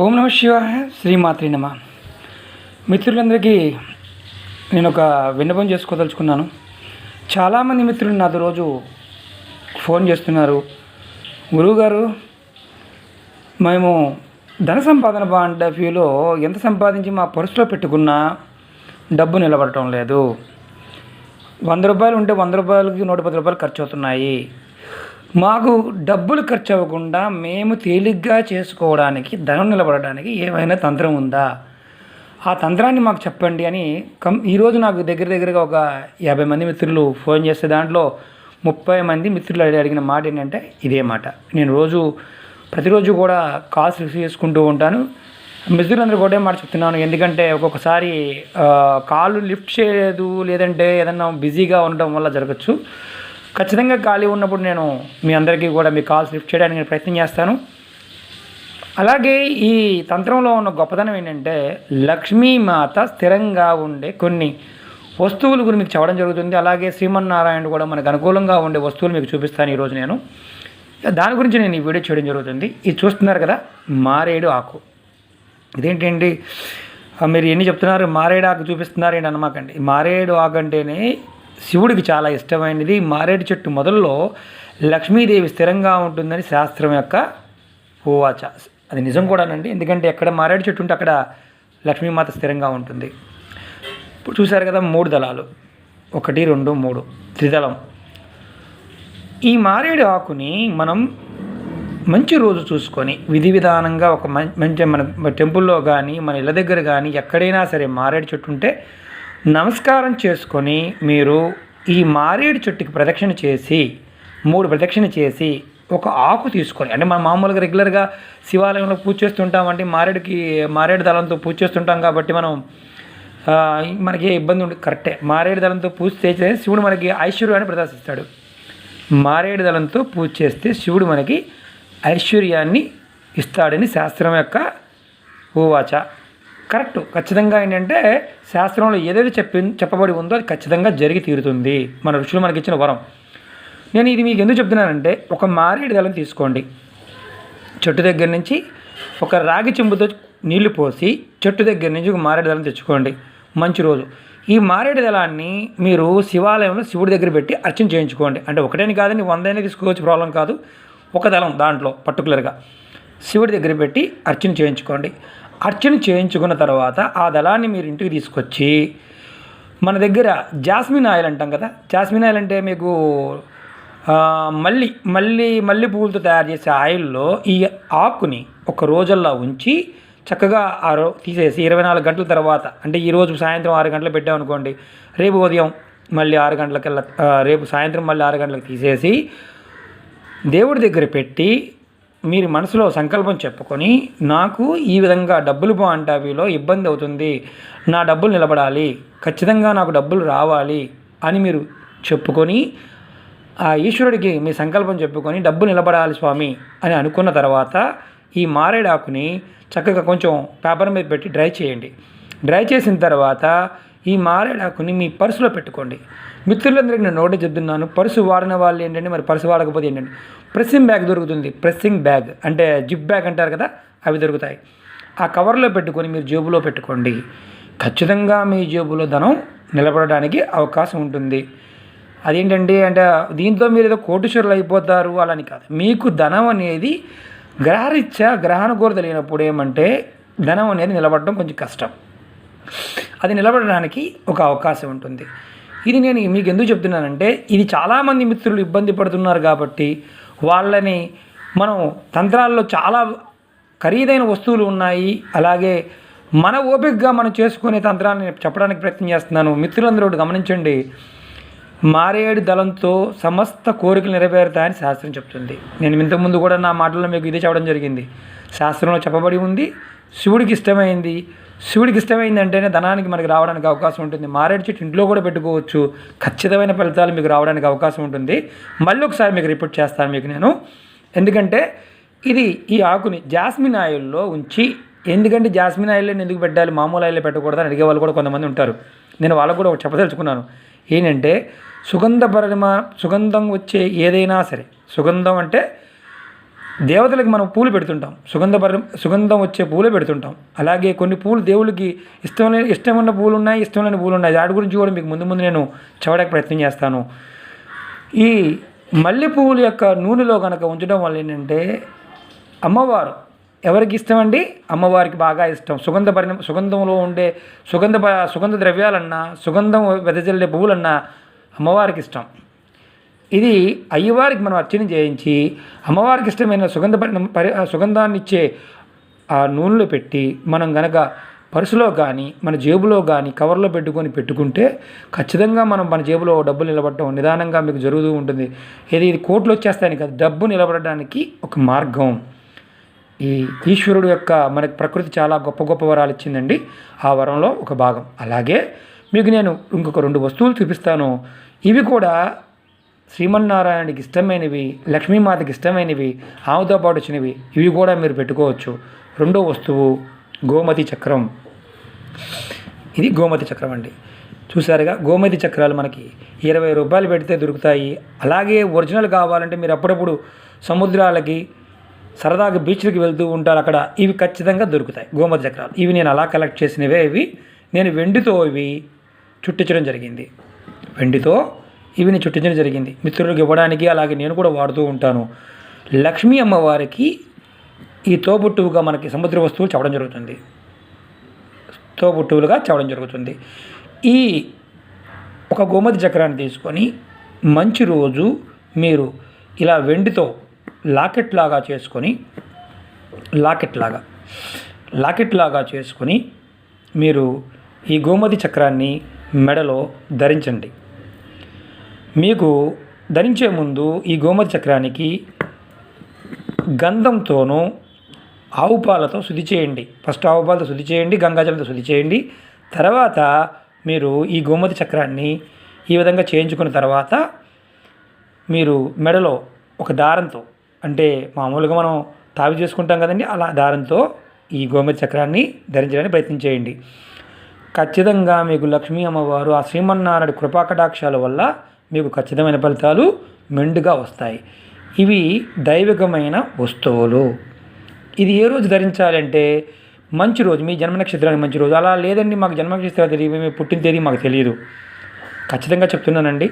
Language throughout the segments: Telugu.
ఓం నమ శివాయ శ్రీమాత్రి నమ. మిత్రులందరికీ నేను ఒక విన్నపం చేసుకోదలుచుకున్నాను. చాలామంది మిత్రులు నాతో రోజు ఫోన్ చేస్తున్నారు, గురువుగారు మేము ధన సంపాదన పాయింట్ ఆఫ్ వ్యూలో ఎంత సంపాదించి మా పర్సులో పెట్టుకున్నా డబ్బు నిలబడటం లేదు. 100 రూపాయలు ఉంటే 100 రూపాయలకి 110 రూపాయలు ఖర్చు అవుతున్నాయి. మాకు డబ్బులు ఖర్చు అవ్వకుండా మేము తేలిగ్గా చేసుకోవడానికి, ధనం నిలబడడానికి ఏమైనా తంత్రం ఉందా? ఆ తంత్రాన్ని మాకు చెప్పండి అని ఈరోజు నాకు దగ్గరగా ఒక 50 మంది మిత్రులు ఫోన్ చేస్తే దాంట్లో 30 మంది మిత్రులు అడిగిన మాట ఏంటంటే ఇదే మాట. నేను ప్రతిరోజు కూడా కాల్స్ రిసీవ్ చేసుకుంటూ ఉంటాను. మిత్రులందరూ కూడా మాట చెప్తున్నాను. ఎందుకంటే ఒక్కొక్కసారి కాల్ లిఫ్ట్ చేయలేదు, లేదంటే ఏదన్నా బిజీగా ఉండడం వల్ల జరగచ్చు. ఖచ్చితంగా ఖాళీ ఉన్నప్పుడు నేను మీ అందరికీ కూడా మీ కాల్స్ లిఫ్ట్ చేయడానికి నేను ప్రయత్నం చేస్తాను. అలాగే ఈ తంత్రంలో ఉన్న గొప్పతనం ఏంటంటే లక్ష్మీమాత స్థిరంగా ఉండే కొన్ని వస్తువుల గురించి మీకు చెప్పడం జరుగుతుంది. అలాగే శ్రీమన్నారాయణ కూడా మనకు అనుకూలంగా ఉండే వస్తువులు మీకు చూపిస్తాను ఈరోజు నేను. దాని గురించి నేను ఈ వీడియో చేయడం జరుగుతుంది. ఇది చూస్తున్నారు కదా, మారేడు ఆకు. ఇదేంటండి మీరు ఎన్ని చెప్తున్నారు, మారేడు ఆకు చూపిస్తున్నారు ఏంటి అనమాకండి. మారేడు ఆకు అంటేనే శివుడికి చాలా ఇష్టమైనది. మారేడు చెట్టు మొదల్లో లక్ష్మీదేవి స్థిరంగా ఉంటుందని శాస్త్రం యొక్క పూవాచ. అది నిజం కూడానండి. ఎందుకంటే ఎక్కడ మారేడు చెట్టు ఉంటే అక్కడ లక్ష్మీమాత స్థిరంగా ఉంటుంది. ఇప్పుడు చూశారు కదా, 3 దళాలు, 1 2 3 త్రిదళం. ఈ మారేడు ఆకుని మనం మంచి రోజు చూసుకొని విధి విధానంగా ఒక మంచి మన టెంపుల్లో కానీ మన ఇళ్ళ దగ్గర కానీ ఎక్కడైనా సరే మారేడు చెట్టు ఉంటే నమస్కారం చేసుకొని మీరు ఈ మారేడు చెట్టుకి ప్రదక్షిణ చేసి 3 ప్రదక్షిణ చేసి ఒక ఆకు తీసుకొని, అంటే మనం మామూలుగా రెగ్యులర్గా శివాలయంలో పూజ చేస్తుంటాం, అంటే మారేడు దళంతో పూజ చేస్తుంటాం కాబట్టి మనకి ఇబ్బంది ఉండదు. కరెక్టే, మారేడు దళంతో పూజ చేస్తే శివుడు మనకి ఐశ్వర్యాన్ని ప్రదర్శిస్తాడు. మారేడు దళంతో పూజ చేస్తే శివుడు మనకి ఐశ్వర్యాన్ని ఇస్తాడని శాస్త్రం యొక్క ఊవాచ. కరెక్ట్. ఖచ్చితంగా ఏంటంటే శాస్త్రంలో ఏదైతే చెప్పబడి ఉందో అది ఖచ్చితంగా జరిగి తీరుతుంది. మన ఋషులు మనకి ఇచ్చిన వరం. నేను ఇది మీకు ఎందుకు చెప్తున్నానంటే, ఒక మారేడు దళం తీసుకోండి. చెట్టు దగ్గర నుంచి ఒక రాగి చెంబుతో నీళ్లు పోసి చెట్టు దగ్గర నుంచి ఒక మారేడు దళం తెచ్చుకోండి. మంచి రోజు ఈ మారేడు దళాన్ని మీరు శివాలయంలో శివుడి దగ్గర పెట్టి అర్చన చేయించుకోండి. అంటే ఒకటేని కాదని 100 తీసుకోవచ్చు, ప్రాబ్లం కాదు. ఒక దళం దాంట్లో పర్టికులర్గా శివుడి దగ్గర పెట్టి అర్చన చేయించుకోండి. అర్చన చేయించుకున్న తర్వాత ఆ దళాన్ని మీరు ఇంటికి తీసుకొచ్చి, మన దగ్గర జాస్మిన్ ఆయిల్ అంటాం కదా, జాస్మిన్ ఆయిల్ అంటే మీకు మల్లి పువ్వులతో తయారు చేసే ఆయిల్లో ఈ ఆకుని ఒక రోజల్లా ఉంచి చక్కగా తీసేసి 24 గంటల తర్వాత, అంటే ఈరోజు సాయంత్రం 6 గంటలకు పెట్టామనుకోండి, రేపు ఉదయం మళ్ళీ 6 గంటలకల్లా, రేపు సాయంత్రం మళ్ళీ 6 గంటలకు తీసేసి దేవుడి దగ్గర పెట్టి మీరు మనసులో సంకల్పం చెప్పుకొని, నాకు ఈ విధంగా డబ్బులు బాగుంటావిలో ఇబ్బంది అవుతుంది, నా డబ్బులు నిలబడాలి, ఖచ్చితంగా నాకు డబ్బులు రావాలి అని మీరు చెప్పుకొని ఆ ఈశ్వరుడికి మీ సంకల్పం చెప్పుకొని డబ్బు నిలబడాలి స్వామి అని అనుకున్న తర్వాత ఈ మారేడాకుని చక్కగా కొంచెం పేపర్ మీద పెట్టి డ్రై చేయండి. డ్రై చేసిన తర్వాత ఈ మారేడాకుని మీ పర్సులో పెట్టుకోండి. మిత్రులందరికీ నేను నోటే చెప్తున్నాను, పర్సు వాడిన వాళ్ళు ఏంటంటే, మరి పర్సు వాడకపోతే ఏంటంటే ప్రెస్సింగ్ బ్యాగ్ దొరుకుతుంది. ప్రెస్సింగ్ బ్యాగ్ అంటే జిప్ బ్యాగ్ అంటారు కదా, అవి దొరుకుతాయి. ఆ కవర్లో పెట్టుకొని మీరు జేబులో పెట్టుకోండి. ఖచ్చితంగా మీ జేబులో ధనం నిలబడడానికి అవకాశం ఉంటుంది. అదేంటంటే దీంతో మీరు ఏదో కోటీశ్వరులు అయిపోతారు అలాని కాదు. మీకు ధనం అనేది గ్రహరీత్యా గ్రహానుకూల తెలియనప్పుడు ఏమంటే ధనం అనేది నిలబడడం కొంచెం కష్టం. అది నిలబడడానికి ఒక అవకాశం ఉంటుంది. ఇది నేను మీకు ఎందుకు చెప్తున్నానంటే, ఇది చాలామంది మిత్రులు ఇబ్బంది పడుతున్నారు కాబట్టి వాళ్ళని మనం తంత్రాల్లో చాలా ఖరీదైన వస్తువులు ఉన్నాయి. అలాగే మన ఓపికగా మనం చేసుకునే తంత్రాన్ని చెప్పడానికి ప్రయత్నం చేస్తున్నాను. మిత్రులందరూ గమనించండి, మారేడు దళంతో సమస్త కోరికలు నెరవేరుతాయని శాస్త్రం చెప్తుంది. నేను ఇంతకుముందు కూడా నా మాటల్లో మీకు ఇదే చెప్పడం జరిగింది. శాస్త్రంలో చెప్పబడి ఉంది, శివుడికి ఇష్టమైంది అంటేనే ధనానికి మనకి రావడానికి అవకాశం ఉంటుంది. మారేడు చెట్టు ఇంట్లో కూడా పెట్టుకోవచ్చు, ఖచ్చితమైన ఫలితాలు మీకు రావడానికి అవకాశం ఉంటుంది. మళ్ళీ ఒకసారి మీకు రిపీట్ చేస్తాను మీకు నేను. ఎందుకంటే ఈ ఆకుని జాస్మిన్ ఆయిల్లో ఉంచి, ఎందుకంటే జాస్మిన్ ఆయిల్లో ఎందుకు పెట్టాలి, మామూలు ఆయిల్లో పెట్టకూడదు అని అడిగే వాళ్ళు కూడా కొంతమంది ఉంటారు. నేను వాళ్ళకు కూడా చెప్పదలుచుకున్నాను. ఏంటంటే సుగంధం వచ్చే ఏదైనా సరే, సుగంధం అంటే దేవతలకు మనం పూలు పెడుతుంటాం, సుగంధం వచ్చే పూలే పెడుతుంటాం. అలాగే కొన్ని పూలు దేవుడికి ఇష్టమైన పూలు ఉన్నాయి, ఇష్టమైన పూలు ఉన్నాయి. వాటి గురించి కూడా మీకు ముందు నేను చెప్పడానికి ప్రయత్నం చేస్తాను. ఈ మల్లె పువ్వుల యొక్క నూనెలో కనుక ఉంచడం వల్ల ఏంటంటే అమ్మవారు ఎవరికి ఇష్టం అండి? అమ్మవారికి బాగా ఇష్టం. సుగంధంలో ఉండే సుగంధ ద్రవ్యాలన్నా, సుగంధం వెదజల్లే పువ్వులన్నా అమ్మవారికి ఇష్టం. ఇది అయ్యవారికి మనం అర్చన చేయించి అమ్మవారికి ఇష్టమైన సుగంధాన్ని ఇచ్చే ఆ నూనెలో పెట్టి మనం గనక పర్సులో కానీ మన జేబులో కానీ కవర్లో పెట్టుకుంటే ఖచ్చితంగా మన జేబులో డబ్బులు నిలబడటం నిదానంగా మీకు జరుగుతూ ఉంటుంది. ఇది కోట్లు వచ్చేస్తాయని కాదు, డబ్బు నిలబడడానికి ఒక మార్గం. ఈ ఈశ్వరుడు యొక్క మనకి ప్రకృతి చాలా గొప్ప గొప్ప వరాలు ఇచ్చిందండి. ఆ వరంలో ఒక భాగం. అలాగే మీకు నేను ఇంకొక 2 వస్తువులు చూపిస్తాను. ఇవి కూడా శ్రీమన్నారాయణకి ఇష్టమైనవి, లక్ష్మీమాతకి ఇష్టమైనవి, ఆమెతో పాటు వచ్చినవి. ఇవి కూడా మీరు పెట్టుకోవచ్చు. 2వ వస్తువు గోమతి చక్రం. ఇది గోమతి చక్రం అండి. చూసారుగా, గోమతి చక్రాలు మనకి 20 రూపాయలు పెడితే దొరుకుతాయి. అలాగే ఒరిజినల్ కావాలంటే మీరు అప్పుడప్పుడు సముద్రాలకి సరదాగా బీచ్లకి వెళ్తూ ఉంటారు, అక్కడ ఇవి ఖచ్చితంగా దొరుకుతాయి గోమతి చక్రాలు. ఇవి నేను అలా కలెక్ట్ చేసినవే. నేను వెండితో చుట్టించడం జరిగింది. ఇవి చుట్టించడం జరిగింది మిత్రులకు ఇవ్వడానికి. అలాగే నేను కూడా వాడుతూ ఉంటాను. లక్ష్మీ అమ్మవారికి ఈ తోబుట్టువుగా మనకి సముద్ర వస్తువులు చెప్పడం జరుగుతుంది. ఈ ఒక గోమతి చక్రాన్ని తీసుకొని మంచి రోజు మీరు ఇలా వెండితో లాకెట్ లాగా చేసుకొని మీరు ఈ గోమతి చక్రాన్ని మెడలో ధరించండి. మీకు ధరించే ముందు ఈ గోమతి చక్రానికి గంధంతోనూ ఆవు పాలతో శుద్ధి చేయండి. ఫస్ట్ ఆవు పాలతో శుద్ధి చేయండి, గంగాజలంతో శుద్ధి చేయండి. తర్వాత మీరు ఈ గోమతి చక్రాన్ని ఈ విధంగా చేయించుకున్న తర్వాత మీరు మెడలో ఒక దారంతో, అంటే మామూలుగా మనం తావి చేసుకుంటాం కదండి, అలా దారంతో ఈ గోమతి చక్రాన్ని ధరించడానికి ప్రయత్నం చేయండి. ఖచ్చితంగా మీకు లక్ష్మీ అమ్మవారు ఆ శ్రీమన్నారాయణ కృపాకటాక్షాల వల్ల మీకు ఖచ్చితమైన ఫలితాలు మెండుగా వస్తాయి. ఇవి దైవికమైన వస్తువులు. ఇది ఏ రోజు ధరించాలంటే మంచి రోజు, మీ జన్మ నక్షత్రానికి మంచి రోజు. అలా లేదండి మాకు జన్మ నక్షత్రాలు తెలియదు, మీ పుట్టిన తేదీ మాకు తెలియదు, ఖచ్చితంగా చెప్తున్నానండి,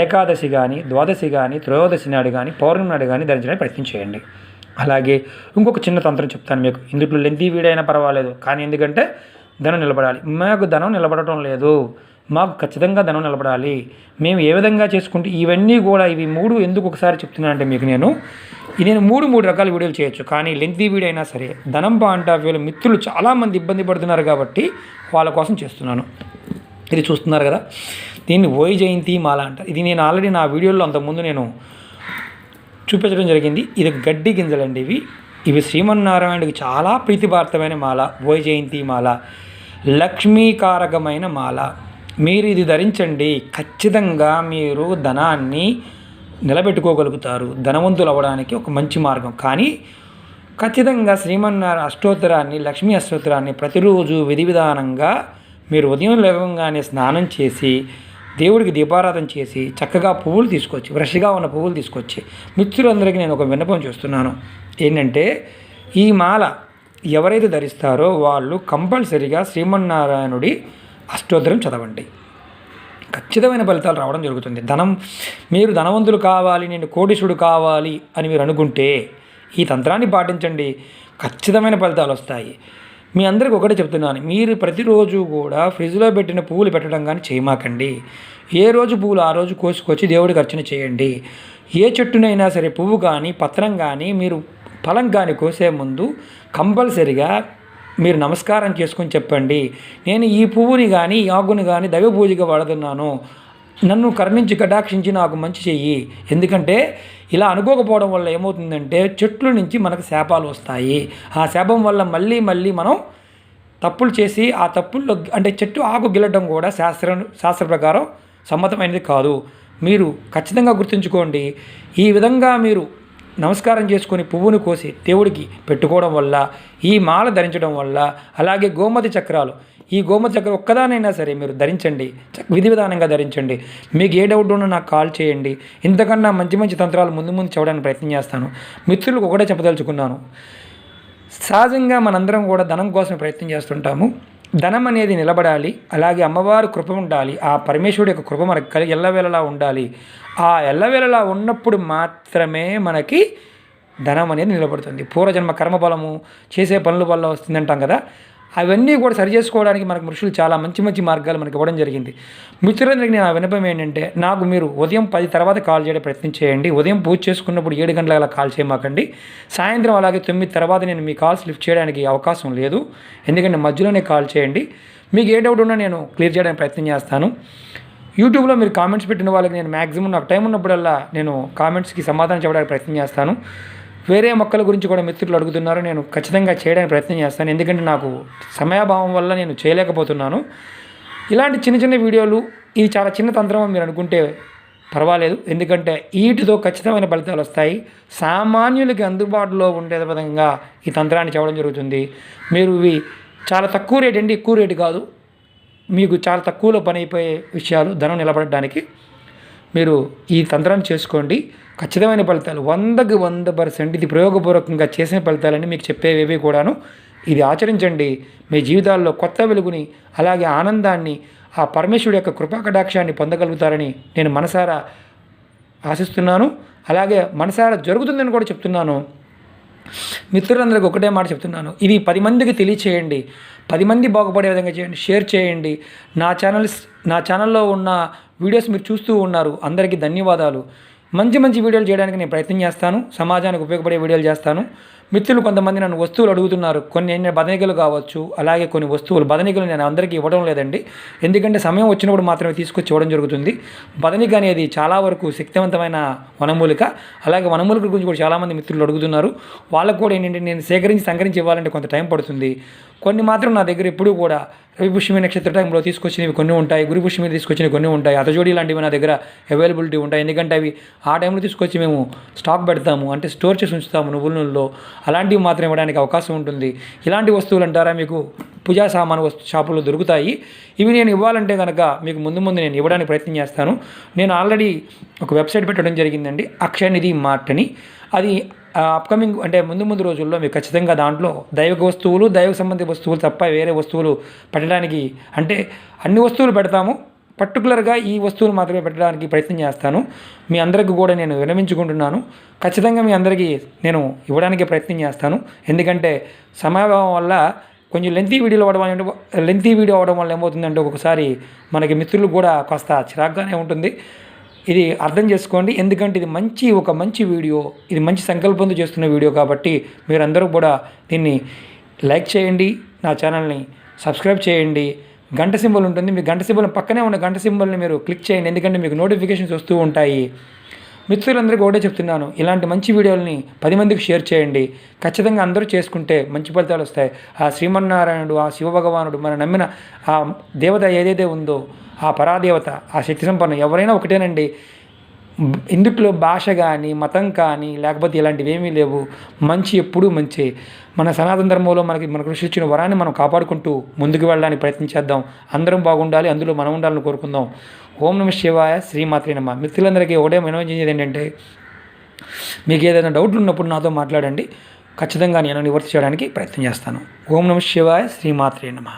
ఏకాదశి కానీ, ద్వాదశి కానీ, త్రయోదశి నాడు కానీ, పౌర్ణమి నాడు కానీ ధరించడానికి ప్రయత్నం చేయండి. అలాగే ఇంకొక చిన్న తంత్రం చెప్తాను మీకు. ఇందులో లెంతీ వీడియో అయినా పర్వాలేదు, కానీ ఎందుకంటే ధనం నిలబడాలి. మాకు ధనం నిలబడటం లేదు, మాకు ఖచ్చితంగా ధనం నిలబడాలి. మేము ఏ విధంగా చేసుకుంటే ఇవన్నీ కూడా ఇవి 3 ఎందుకు ఒకసారి చెప్తున్నానంటే మీకు నేను 3 రకాల వీడియోలు చేయొచ్చు, కానీ లెంతీ వీడియో అయినా సరే ధనం పాయింట్ ఆఫ్ వ్యూలో మిత్రులు చాలామంది ఇబ్బంది పడుతున్నారు కాబట్టి వాళ్ళ కోసం చేస్తున్నాను. ఇది చూస్తున్నారు కదా, దీన్ని వైజయంతి మాల అంటారు. ఇది నేను ఆల్రెడీ నా వీడియోలో అంతకుముందు నేను చూపించడం జరిగింది. ఇది గడ్డి గింజలండి. ఇవి శ్రీమన్నారాయణుడికి చాలా ప్రీతిపాత్రమైన మాల, వైజయంతి మాల, లక్ష్మీకారకమైన మాల. మీరు ఇది ధరించండి, ఖచ్చితంగా మీరు ధనాన్ని నిలబెట్టుకోగలుగుతారు. ధనవంతులు అవ్వడానికి ఒక మంచి మార్గం. కానీ ఖచ్చితంగా శ్రీమన్నారాయణ అష్టోత్తరాన్ని, లక్ష్మీ అష్టోత్తరాన్ని ప్రతిరోజు విధి విధానంగా మీరు ఉదయం లేవగానే స్నానం చేసి దేవుడికి దీపారాధన చేసి చక్కగా పువ్వులు తీసుకొచ్చి, ఫ్రెష్గా ఉన్న పువ్వులు తీసుకొచ్చి మిత్రులందరికీ నేను ఒక విన్నపం చేస్తున్నాను. ఏంటంటే ఈ మాల ఎవరైతే ధరిస్తారో వాళ్ళు కంపల్సరీగా శ్రీమన్నారాయణుడి అష్టోత్తరం చదవండి. ఖచ్చితమైన ఫలితాలు రావడం జరుగుతుంది. మీరు ధనవంతులు కావాలి, నేను కోటీశ్వరుడు కావాలి అని మీరు అనుకుంటే ఈ తంత్రాన్ని పాటించండి, ఖచ్చితమైన ఫలితాలు వస్తాయి. మీ అందరికీ ఒకటే చెప్తున్నాను, మీరు ప్రతిరోజు కూడా ఫ్రిడ్జ్లో పెట్టిన పువ్వులు పెట్టడం కానీ చేయమాకండి. ఏ రోజు పువ్వులు ఆ రోజు కోసుకొచ్చి దేవుడికి అర్చన చేయండి. ఏ చెట్టునైనా సరే పువ్వు కానీ పత్రం కానీ మీరు ఫలం కానీ కోసే ముందు కంపల్సరిగా మీరు నమస్కారం చేసుకొని చెప్పండి, నేను ఈ పువ్వుని కానీ ఈ ఆకుని కానీ దైవ పూజగా వాడుతున్నాను, నన్ను కరుణించి కటాక్షించి నాకు మంచి చెయ్యి. ఎందుకంటే ఇలా అనుకోకపోవడం వల్ల ఏమవుతుందంటే చెట్ల నుంచి మనకు శాపాలు వస్తాయి. ఆ శాపం వల్ల మళ్ళీ మనం తప్పులు చేసి ఆ తప్పుల్లో అంటే చెట్టు ఆకు గిల్లడం కూడా శాస్త్ర ప్రకారం సమ్మతమైనది కాదు. మీరు ఖచ్చితంగా గుర్తుంచుకోండి. ఈ విధంగా మీరు నమస్కారం చేసుకొని పువ్వును కోసి దేవుడికి పెట్టుకోవడం వల్ల, ఈ మాల ధరించడం వల్ల, అలాగే గోమతి చక్రాలు ఈ గోమతి చక్రం ఒక్కదానైనా సరే మీరు ధరించండి, విధి విధానంగా ధరించండి. మీకు ఏ డౌట్ ఉన్నా నాకు కాల్ చేయండి. ఇంతకన్నా మంచి మంచి తంత్రాలు ముందు ముందు చెప్పడానికి ప్రయత్నం చేస్తాను. మిత్రులకు ఒకటే చెప్పదలుచుకున్నాను, సహజంగా మనందరం కూడా ధనం కోసం ప్రయత్నం చేస్తుంటాము. ధనం అనేది నిలబడాలి, అలాగే అమ్మవారి కృప ఉండాలి, ఆ పరమేశ్వరుడి యొక్క కృప మనకు ఎల్లవేళలా ఉండాలి. ఆ ఎల్లవేళలా ఉన్నప్పుడు మాత్రమే మనకి ధనం అనేది నిలబడుతుంది. పూర్వజన్మ కర్మఫలము చేసే పనుల వల్ల వస్తుందంటాం కదా, అవన్నీ కూడా సరి చేసుకోవడానికి మనకు మనుషులు చాలా మంచి మంచి మార్గాలు మనకి ఇవ్వడం జరిగింది. మిత్రులందరికీ నేను వినపం ఏంటంటే, నాకు మీరు ఉదయం 10 తర్వాత కాల్ చేయడం ప్రయత్నం చేయండి. ఉదయం పూజ చేసుకున్నప్పుడు 7 గంటల అలా కాల్ చేయమాకండి. సాయంత్రం అలాగే 9 తర్వాత నేను మీ కాల్స్ లిఫ్ట్ చేయడానికి అవకాశం లేదు, ఎందుకంటే మధ్యలోనే కాల్ చేయండి. మీకు ఏ డౌట్ ఉన్నా నేను క్లియర్ చేయడానికి ప్రయత్నం చేస్తాను. యూట్యూబ్లో మీరు కామెంట్స్ పెట్టిన వాళ్ళకి నేను మ్యాక్సిమం నాకు టైం ఉన్నప్పుడల్లా నేను కామెంట్స్కి సమాధానం చెప్పడానికి ప్రయత్నం చేస్తాను. వేరే మొక్కల గురించి కూడా మిత్రులు అడుగుతున్నారు, నేను ఖచ్చితంగా చేయడానికి ప్రయత్నం చేస్తాను, ఎందుకంటే నాకు సమయాభావం వల్ల నేను చేయలేకపోతున్నాను. ఇలాంటి చిన్న చిన్న వీడియోలు, ఇది చాలా చిన్న తంత్రం మీరు అనుకుంటే పర్వాలేదు, ఎందుకంటే వీటితో ఖచ్చితమైన ఫలితాలు వస్తాయి. సామాన్యులకి అందుబాటులో ఉండే విధంగా ఈ తంత్రాన్ని చెప్పడం జరుగుతుంది. మీరు ఇవి చాలా తక్కువ రేట్ అండి, ఎక్కువ రేటు కాదు, మీకు చాలా తక్కువలో పని అయిపోయే విషయాలు ధనం నిలబడడానికి మీరు ఈ తంత్రాన్ని చేసుకోండి. ఖచ్చితమైన ఫలితాలు 100కి 100%. ఇది ప్రయోగపూర్వకంగా చేసిన ఫలితాలని మీకు చెప్పేవేవి కూడాను. ఇది ఆచరించండి, మీ జీవితాల్లో కొత్త వెలుగుని, అలాగే ఆనందాన్ని, ఆ పరమేశ్వరుడి యొక్క కృపా కటాక్షాన్ని పొందగలుగుతారని నేను మనసారా ఆశిస్తున్నాను. అలాగే మనసారా జరుగుతుందని కూడా చెప్తున్నాను. మిత్రులందరికీ ఒకటే మాట చెప్తున్నాను, ఇది 10 మందికి తెలియచేయండి, 10 మంది బాగుపడే విధంగా చేయండి, షేర్ చేయండి. నా ఛానల్లో ఉన్న వీడియోస్ మీరు చూస్తూ ఉన్నారు, అందరికీ ధన్యవాదాలు. మంచి మంచి వీడియోలు చేయడానికి నేను ప్రయత్నం చేస్తాను, సమాజానికి ఉపయోగపడే వీడియోలు చేస్తాను. మిత్రులు కొంతమంది నన్ను వస్తువులు అడుగుతున్నారు, కొన్ని బదనికలు కావచ్చు, అలాగే కొన్ని వస్తువులు. బదనికలు నేను అందరికీ ఇవ్వడం లేదండి, ఎందుకంటే సమయం వచ్చినప్పుడు మాత్రమే తీసుకొచ్చి ఇవ్వడం జరుగుతుంది. బదనిక అనేది చాలా వరకు శక్తివంతమైన వనమూలిక. అలాగే వనమూలికల గురించి కూడా చాలామంది మిత్రులు అడుగుతున్నారు, వాళ్ళకు కూడా ఏంటంటే నేను సంకరించి ఇవ్వాలంటే కొంత టైం పడుతుంది. కొన్ని మాత్రం నా దగ్గర ఎప్పుడూ కూడా రవిపుష్యమి నక్షత్ర టైంలో తీసుకొచ్చినవి కొన్ని ఉంటాయి, గురుపుష్యమి తీసుకొచ్చినవి కొన్ని ఉంటాయి, అతజోడి లాంటివి నా దగ్గర అవైలబిలిటీ ఉంటాయి, ఎందుకంటే అవి ఆ టైంలో తీసుకొచ్చి మేము స్టాక్ పెడతాము, అంటే స్టోర్ చేసి ఉంచుతాము నువ్వుల నూనెలో. అలాంటివి మాత్రం ఇవ్వడానికి అవకాశం ఉంటుంది. ఇలాంటి వస్తువులు అంటారా మీకు పూజా సామాను షాపుల్లో దొరుకుతాయి. ఇవి నేను ఇవ్వాలంటే కనుక మీకు ముందు నేను ఇవ్వడానికి ప్రయత్నం చేస్తాను. నేను ఆల్రెడీ ఒక వెబ్సైట్ పెట్టడం జరిగిందండి, అక్షయనిధి మార్ట్ అని. అది అప్కమింగ్ అంటే ముందు రోజుల్లో మీకు ఖచ్చితంగా దాంట్లో దైవిక వస్తువులు, దైవ సంబంధిత వస్తువులు తప్ప వేరే వస్తువులు పెట్టడానికి, అంటే అన్ని వస్తువులు పెడతాము, పర్టికులర్గా ఈ వస్తువులు మాత్రమే పెట్టడానికి ప్రయత్నం చేస్తాను. మీ అందరికీ కూడా నేను విరమించుకుంటున్నాను. ఖచ్చితంగా మీ అందరికీ నేను ఇవ్వడానికి ప్రయత్నం చేస్తాను, ఎందుకంటే సమయాభావం వల్ల కొంచెం లెంతీ వీడియో అవ్వడం వల్ల ఏమవుతుందంటే ఒక్కొక్కసారి మనకి మిత్రులు కూడా కాస్త చిరాగ్గానే ఉంటుంది. ఇది అర్థం చేసుకోండి, ఎందుకంటే ఇది ఒక మంచి వీడియో, ఇది మంచి సంకల్పంతో చేస్తున్న వీడియో కాబట్టి మీరందరూ కూడా దీన్ని లైక్ చేయండి, నా ఛానల్ని సబ్స్క్రైబ్ చేయండి. గంట సింబల్ ఉంటుంది, మీ గంట సింబల్ పక్కనే ఉన్న గంట సింబల్ని మీరు క్లిక్ చేయండి, ఎందుకంటే మీకు నోటిఫికేషన్స్ వస్తూ ఉంటాయి. మిత్రులందరికీ ఒకటే చెప్తున్నాను, ఇలాంటి మంచి వీడియోలని 10 మందికి షేర్ చేయండి. ఖచ్చితంగా అందరూ చేసుకుంటే మంచి ఫలితాలు వస్తాయి. ఆ శ్రీమన్నారాయణుడు, ఆ శివభగవానుడు, మనం నమ్మిన ఆ దేవత ఏదైతే ఉందో, ఆ పరాదేవత, ఆ శక్తి సంపన్న ఎవరైనా ఒకటేనండి. ఇందుట్లో భాష కానీ, మతం కానీ, లేకపోతే ఇలాంటివి ఏమీ లేవు. మంచి ఎప్పుడూ మంచి. మన సనాతన ధర్మంలో మనకు ఇచ్చిన వరాన్ని మనం కాపాడుకుంటూ ముందుకు వెళ్ళడానికి ప్రయత్నించేద్దాం. అందరం బాగుండాలి, అందులో మనం ఉండాలని కోరుకుందాం. ఓం నమః శివాయ, శ్రీమాత్రే నమః. మిత్రులందరికీ ఒకటే వినవించేది ఏంటంటే, మీకు ఏదైనా డౌట్లు ఉన్నప్పుడు నాతో మాట్లాడండి, ఖచ్చితంగా నేను నివర్తి చేయడానికి ప్రయత్నం చేస్తాను. ఓం నమః శివాయ, శ్రీమాత్రే నమః.